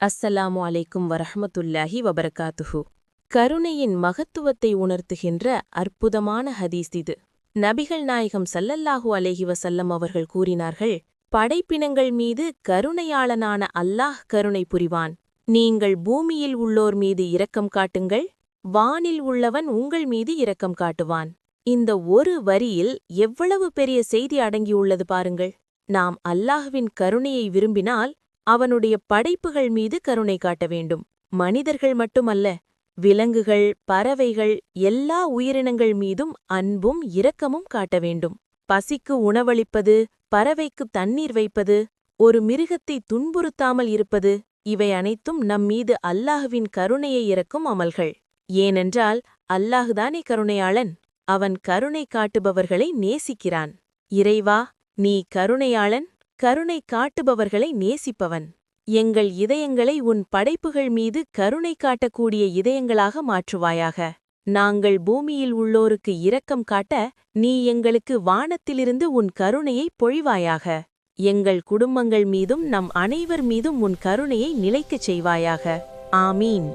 அஸ்ஸலாமு அலைக்கும் வரஹ்மத்துல்லாஹி வபரகாத்துஹு. கருணையின் மகத்துவத்தை உணர்த்துகின்ற அற்புதமான ஹதீஸ் இது. நபிகள் நாயகம் ஸல்லல்லாஹு அலைஹி வஸல்லம் அவர்கள் கூறினார்கள், படைப்பினங்கள் மீது கருணையாளனான அல்லாஹ் கருணை புரிவான். நீங்கள் பூமியில் உள்ளோர் மீது இரக்கம் காட்டுங்கள், வானில் உள்ளவன் உங்கள் மீது இரக்கம் காட்டுவான். இந்த ஒரு வரியில் எவ்வளவு பெரிய செய்தி அடங்கியுள்ளது பாருங்கள். நாம் அல்லாஹ்வின் கருணையை விரும்பினால் அவனுடைய படைப்புகள் மீது கருணை காட்ட வேண்டும். மனிதர்கள் மட்டுமல்ல, விலங்குகள், பறவைகள், எல்லா உயிரினங்கள் மீதும் அன்பும் இரக்கமும் காட்ட வேண்டும். பசிக்கு உணவளிப்பது, பறவைக்கு தண்ணீர் வைப்பது, ஒரு மிருகத்தை துன்புறுத்தாமல் இருப்பது, இவை அனைத்தும் நம்மீது அல்லாஹ்வின் கருணையை இறக்கும் அமல்கள். ஏனென்றால் அல்லாஹ்தானே கருணையாளன். அவன் கருணை காட்டுபவர்களை நேசிக்கிறான். இறைவா, நீ கருணையாளன், கருணை காட்டுபவர்களை நேசிப்பவன். எங்கள் இதயங்களை உன் படைப்புகள் மீது கருணை காட்டக்கூடிய இதயங்களாக மாற்றுவாயாக. நாங்கள் பூமியில் உள்ளோருக்கு இரக்கம் காட்ட நீ எங்களுக்கு வானத்திலிருந்து உன் கருணையை பொழிவாயாக. எங்கள் குடும்பங்கள் மீதும் நம் அனைவர் மீதும் உன் கருணையை நிலைக்கச் செய்வாயாக. ஆமீன்.